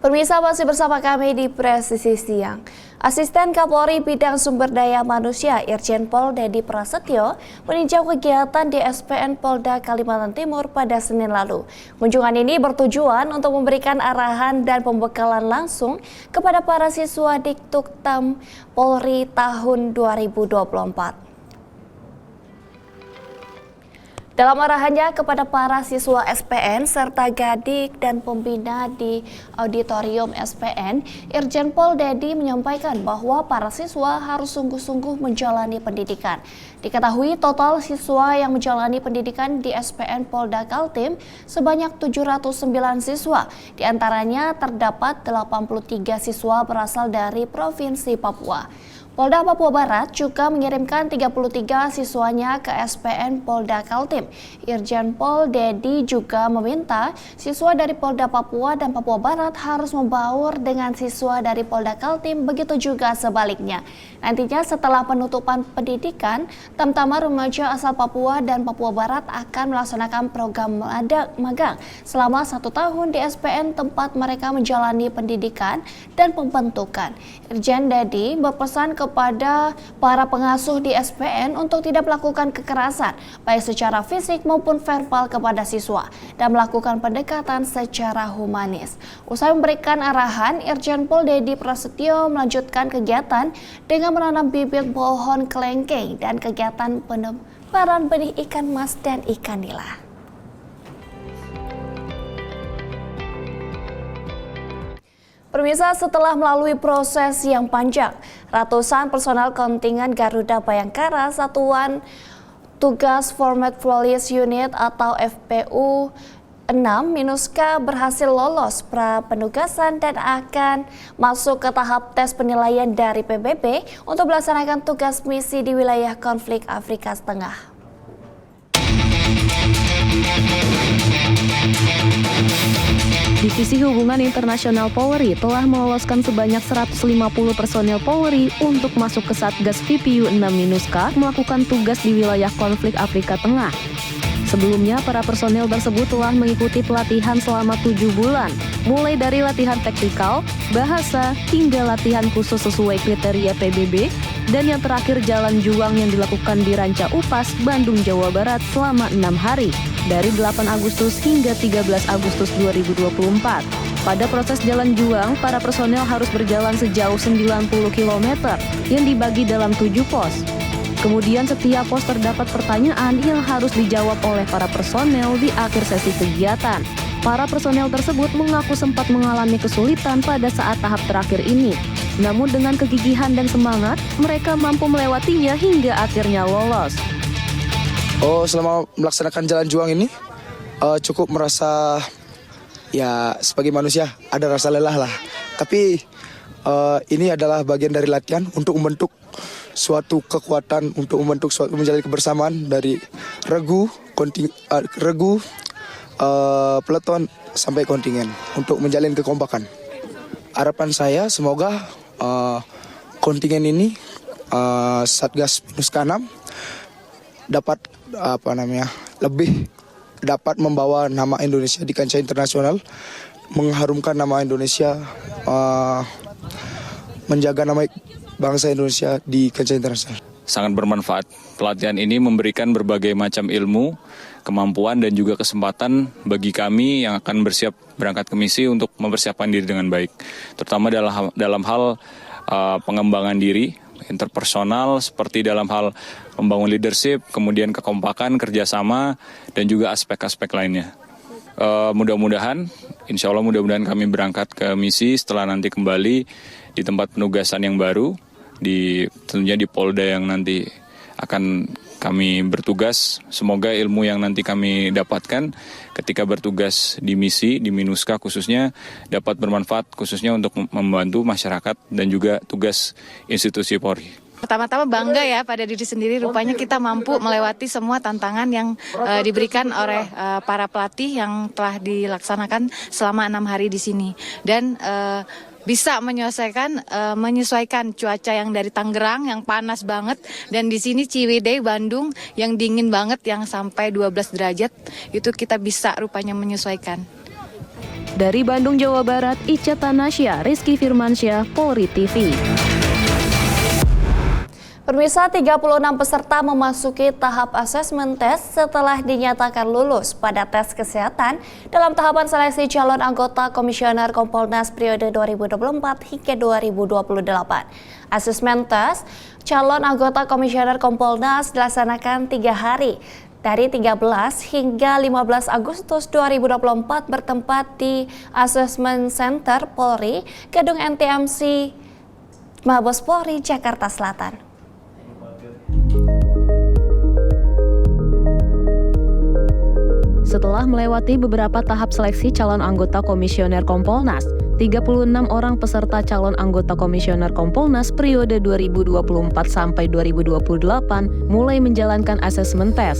Pemirsa, masih bersama kami di Presisi Siang. Asisten Kapolri Bidang Sumber Daya Manusia Irjen Pol Dedi Prasetyo meninjau kegiatan di SPN Polda Kalimantan Timur pada Senin lalu. Kunjungan ini bertujuan untuk memberikan arahan dan pembekalan langsung kepada para siswa Diktuktam Polri tahun 2024. Dalam arahannya kepada para siswa SPN serta Gadik dan pembina di auditorium SPN, Irjen Pol Dedi menyampaikan bahwa para siswa harus sungguh-sungguh menjalani pendidikan. Diketahui total siswa yang menjalani pendidikan di SPN Polda Kaltim sebanyak 709 siswa. Di antaranya terdapat 83 siswa berasal dari Provinsi Papua. Polda Papua Barat juga mengirimkan 33 siswanya ke SPN Polda Kaltim. Irjen Pol Dedi juga meminta siswa dari Polda Papua dan Papua Barat harus membaur dengan siswa dari Polda Kaltim, begitu juga sebaliknya. Nantinya setelah penutupan pendidikan, Tamtama remaja asal Papua dan Papua Barat akan melaksanakan program magang selama 1 tahun di SPN tempat mereka menjalani pendidikan dan pembentukan. Irjen Dedi berpesan kepada para pengasuh di SPN untuk tidak melakukan kekerasan, baik secara fisik maupun verbal kepada siswa, dan melakukan pendekatan secara humanis. Usai memberikan arahan, Irjen Pol Dedi Prasetyo melanjutkan kegiatan dengan menanam bibit pohon kelengkeng dan kegiatan penebaran benih ikan mas dan ikan nila. Pemirsa, setelah melalui proses yang panjang, ratusan personel kontingen Garuda Bayangkara Satuan Tugas Format Police Unit atau FPU 6 Minuska berhasil lolos pra penugasan dan akan masuk ke tahap tes penilaian dari PBB untuk melaksanakan tugas misi di wilayah konflik Afrika Tengah. Divisi Hubungan Internasional Polri telah meloloskan sebanyak 150 personel Polri untuk masuk ke Satgas VPU 6 Minuska melakukan tugas di wilayah konflik Afrika Tengah. Sebelumnya, para personel tersebut telah mengikuti pelatihan selama 7 bulan, mulai dari latihan taktikal, bahasa, hingga latihan khusus sesuai kriteria PBB, dan yang terakhir jalan juang yang dilakukan di Ranca Upas, Bandung, Jawa Barat selama 6 hari, dari 8 Agustus hingga 13 Agustus 2024. Pada proses jalan juang, para personel harus berjalan sejauh 90 km yang dibagi dalam 7 pos. Kemudian setiap pos terdapat pertanyaan yang harus dijawab oleh para personel di akhir sesi kegiatan. Para personel tersebut mengaku sempat mengalami kesulitan pada saat tahap terakhir ini. Namun dengan kegigihan dan semangat, mereka mampu melewatinya hingga akhirnya lolos. Selama melaksanakan jalan juang ini, cukup merasa ya sebagai manusia ada rasa lelah lah. Tapi ini adalah bagian dari latihan untuk membentuk suatu kekuatan, untuk membentuk suatu menjalin kebersamaan dari peleton sampai kontingen untuk menjalin kekompakan. Harapan saya semoga kontingen ini Satgas Minuska 6 dapat lebih dapat membawa nama Indonesia di kancah internasional, mengharumkan nama Indonesia, menjaga nama bangsa Indonesia di kancah internasional. Sangat bermanfaat. Pelatihan ini memberikan berbagai macam ilmu, kemampuan dan juga kesempatan bagi kami yang akan bersiap berangkat ke misi untuk mempersiapkan diri dengan baik. Terutama dalam hal pengembangan diri, interpersonal, seperti dalam hal membangun leadership, kemudian kekompakan, kerjasama, dan juga aspek-aspek lainnya. Mudah-mudahan, insya Allah mudah-mudahan kami berangkat ke misi setelah nanti kembali di tempat penugasan yang baru, tentunya di Polda yang nanti akan kami bertugas. Semoga ilmu yang nanti kami dapatkan ketika bertugas di misi, di Minuska khususnya, dapat bermanfaat khususnya untuk membantu masyarakat dan juga tugas institusi Polri. Pertama-tama bangga ya pada diri sendiri, rupanya kita mampu melewati semua tantangan yang diberikan oleh para pelatih yang telah dilaksanakan selama 6 hari di sini. Dan bisa menyesuaikan cuaca yang dari Tangerang yang panas banget, dan di sini Ciwidey Bandung yang dingin banget yang sampai 12 derajat, itu kita bisa rupanya menyesuaikan. Dari Bandung, Jawa Barat, Ica Tanasya, Rizky Firmansyah, Polri TV. Pemirsa, 36 peserta memasuki tahap asesmen tes setelah dinyatakan lulus pada tes kesehatan dalam tahapan seleksi calon anggota Komisioner Kompolnas periode 2024 hingga 2028. Asesmen tes calon anggota Komisioner Kompolnas dilaksanakan 3 hari, dari 13 hingga 15 Agustus 2024 bertempat di Assessment Center Polri, Gedung NTMC Mabes Polri, Jakarta Selatan. Setelah melewati beberapa tahap seleksi calon anggota Komisioner Kompolnas, 36 orang peserta calon anggota Komisioner Kompolnas periode 2024 sampai 2028 mulai menjalankan asesmen tes.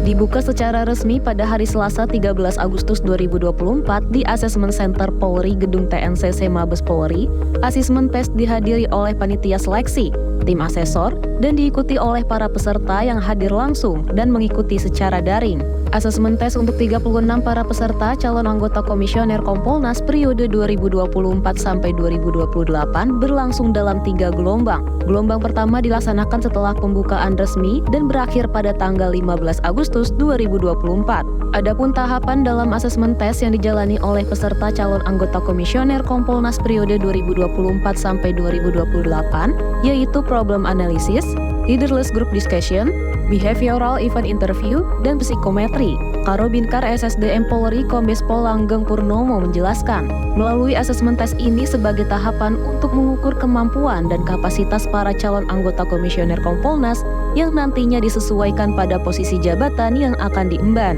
Dibuka secara resmi pada hari Selasa 13 Agustus 2024 di Assessment Center Polri Gedung TNCC Mabes Polri. Asesmen tes dihadiri oleh panitia seleksi, tim asesor, dan diikuti oleh para peserta yang hadir langsung dan mengikuti secara daring. Asesmen tes untuk 36 para peserta calon anggota Komisioner Kompolnas periode 2024 sampai 2028 berlangsung dalam 3 gelombang. Gelombang pertama dilaksanakan setelah pembukaan resmi dan berakhir pada tanggal 15 Agustus 2024. Adapun tahapan dalam asesmen tes yang dijalani oleh peserta calon anggota Komisioner Kompolnas periode 2024 sampai 2028 yaitu problem analysis, leaderless group discussion, behavioral event interview, dan psikometri. Karobinkar SSDM Polri Kombes Pol Langgeng Purnomo menjelaskan, melalui asesmen tes ini sebagai tahapan untuk mengukur kemampuan dan kapasitas para calon anggota Komisioner Kompolnas yang nantinya disesuaikan pada posisi jabatan yang akan diemban.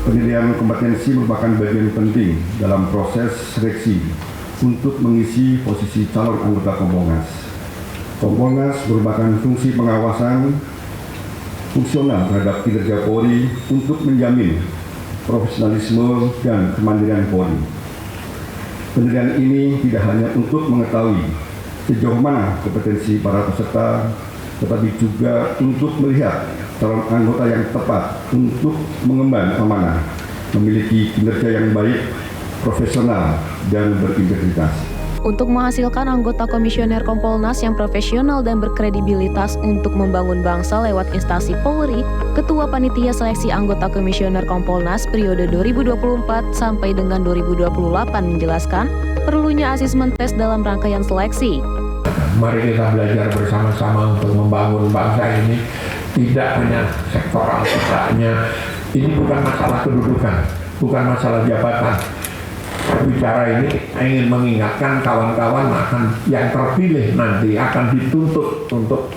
Penilaian kompetensi merupakan bagian penting dalam proses seleksi untuk mengisi posisi calon anggota Kompolnas. Kompolnas merupakan fungsi pengawasan fungsional terhadap kinerja Polri untuk menjamin profesionalisme dan kemandirian Polri. Penilaian ini tidak hanya untuk mengetahui sejauh mana kompetensi para peserta, tetapi juga untuk melihat calon anggota yang tepat untuk mengemban amanah, memiliki kinerja yang baik, profesional, dan berintegritas. Untuk menghasilkan anggota Komisioner Kompolnas yang profesional dan berkredibilitas untuk membangun bangsa lewat instansi Polri, Ketua Panitia Seleksi Anggota Komisioner Kompolnas periode 2024 sampai dengan 2028 menjelaskan perlunya asesmen tes dalam rangkaian seleksi. Mari kita belajar bersama-sama untuk membangun bangsa ini, tidak hanya sektoral, tidak hanya ini bukan masalah kedudukan, bukan masalah jabatan. Bicara ini ingin mengingatkan kawan-kawan akan yang terpilih nanti akan dituntut untuk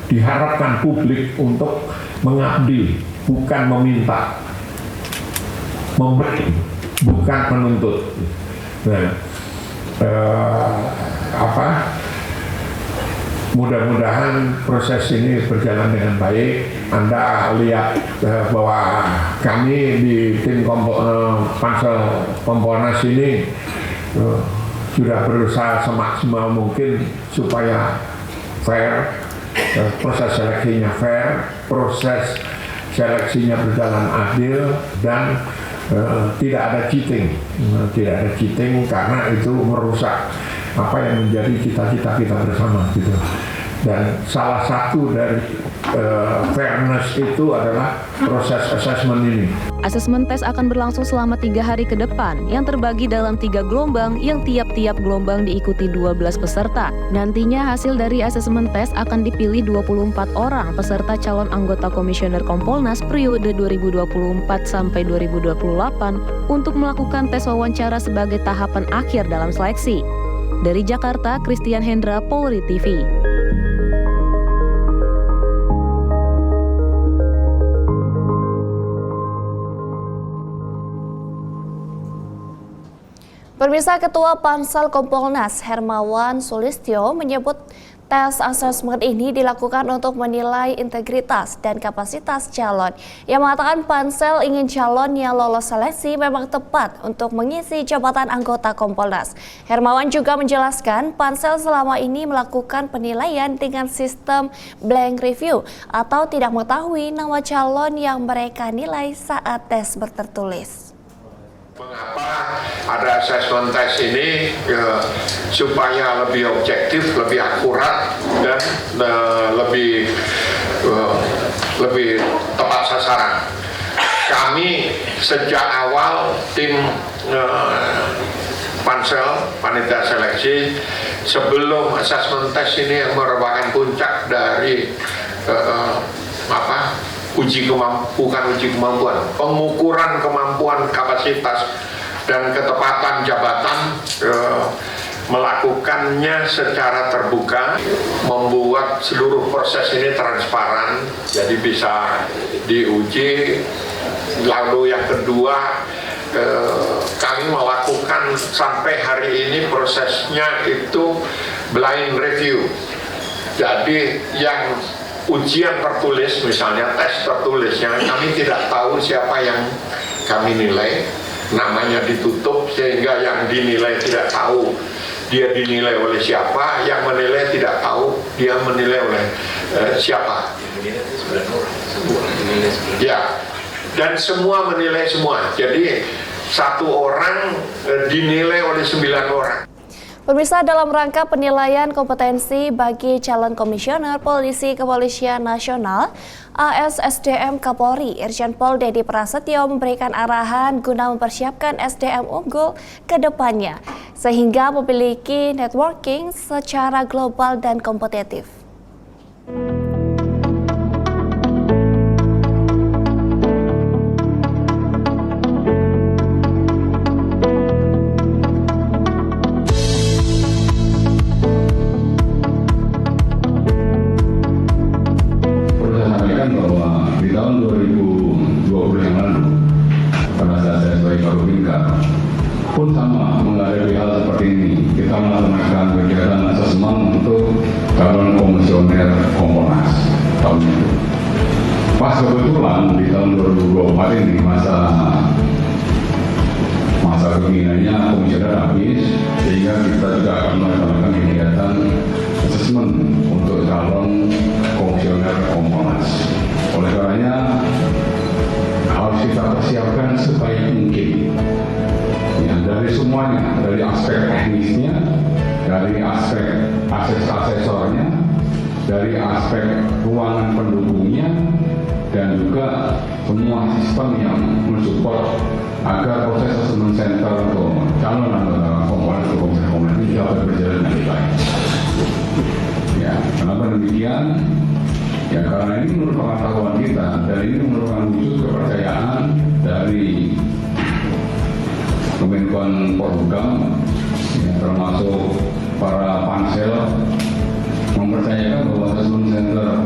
diharapkan publik untuk mengabdi, bukan meminta, memberi, bukan menuntut. Nah, mudah-mudahan proses ini berjalan dengan baik. Anda lihat bahwa kami di tim Pansel Kompolnas ini sudah berusaha semaksimal mungkin supaya fair, proses seleksinya fair, proses seleksinya berjalan adil, dan tidak ada cheating. Tidak ada cheating karena itu merusak apa yang menjadi cita-cita kita bersama gitu. Dan salah satu dari fairness itu adalah proses assessment ini. Asesmen tes akan berlangsung selama 3 hari ke depan yang terbagi dalam 3 gelombang yang tiap-tiap gelombang diikuti 12 peserta. Nantinya hasil dari asesmen tes akan dipilih 24 orang peserta calon anggota Komisioner Kompolnas periode 2024 sampai 2028 untuk melakukan tes wawancara sebagai tahapan akhir dalam seleksi. Dari Jakarta, Christian Hendra, Polri TV. Pemirsa, Ketua Pansel Kompolnas Hermawan Sulistyo menyebut Tes asesmen ini dilakukan untuk menilai integritas dan kapasitas calon. Yang mengatakan Pansel ingin calon yang lolos seleksi memang tepat untuk mengisi jabatan anggota Kompolnas. Hermawan juga menjelaskan Pansel selama ini melakukan penilaian dengan sistem blank review atau tidak mengetahui nama calon yang mereka nilai saat tes tertulis. Mengapa ada asesmen tes ini supaya lebih objektif, lebih akurat dan lebih tepat sasaran. Kami sejak awal tim Pansel, panitia seleksi, sebelum asesmen tes ini yang merupakan puncak dari bukan uji kemampuan, pengukuran kemampuan kapasitas dan ketepatan jabatan, melakukannya secara terbuka, membuat seluruh proses ini transparan, jadi bisa diuji. Lalu yang kedua, kami melakukan sampai hari ini prosesnya itu blind review. Jadi yang ujian tertulis, misalnya tes tertulisnya, kami tidak tahu siapa yang kami nilai, namanya ditutup sehingga yang dinilai tidak tahu dia dinilai oleh siapa, yang menilai tidak tahu dia menilai oleh siapa. Ya, dan semua menilai semua. Jadi satu orang dinilai oleh 9 orang. Pemirsa, dalam rangka penilaian kompetensi bagi calon komisioner Polisi Kepolisian Nasional, ASSDM Kapolri Irjen Pol Dedi Prasetyo memberikan arahan guna mempersiapkan SDM unggul ke depannya, sehingga memiliki networking secara global dan kompetitif. Pun sama menghadapi hal seperti ini, kita melaksanakan kegiatan asesmen untuk calon komisioner Kompolnas tahun itu. Pas kebetulan di tahun 2024 ini masa kepemimpinannya komisioner habis, sehingga kita juga akan melaksanakan kegiatan asesmen untuk calon komisioner Kompolnas. Oleh karenanya harus kita persiapkan sebaik mungkin. Ya, dari semuanya, dari aspek teknisnya, dari aspek aksesornya, dari aspek ruangan pendukungnya, dan juga semua sistem yang mensupport agar proses assessment center untuk calon anggota Kompolnas ini dapat berjalan dengan baik. Ya, kenapa demikian? Ya, karena ini menurut pengetahuan kita, dan ini merupakan wujud kepercayaan dari Kementerian Polhukam, ya, termasuk para pansel, mempercayakan bahwa assessment center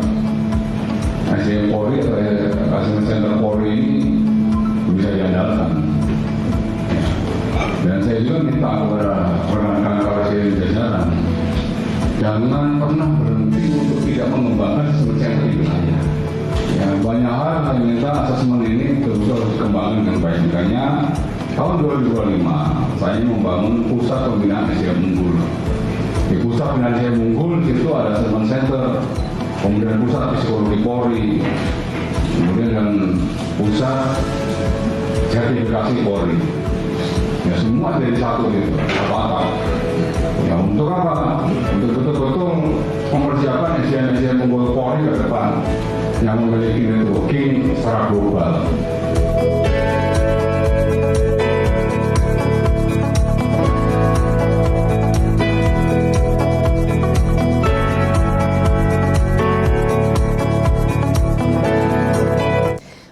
SDM Polri atau assessment center Polri ini bisa diandalkan. Ya. Dan saya juga minta kepada rekan-rekan Kapolri jajaran, jangan pernah berhenti untuk tidak mengembangkan assessment center di wilayah. Ya, banyak hal yang minta assessment ini betul-betul harus dikembangkan dengan baik. Makanya tahun 2025 saya membangun pusat pembinaan SDM unggul. Di pusat pembinaan SDM unggul itu ada assessment center, kemudian pusat psikologi Polri, kemudian dan pusat sertifikasi Polri. Ya, semua jadi satu gitu, apa-apa. Ya, untuk apa? Untuk betul-betul mempersiapkan SDM unggul Polri ke depan yang memiliki networking secara global.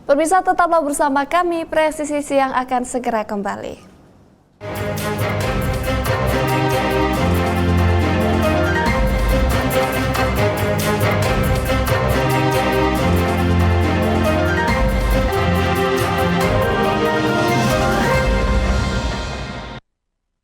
Pemirsa, tetaplah bersama kami, Presisi Siang akan segera kembali.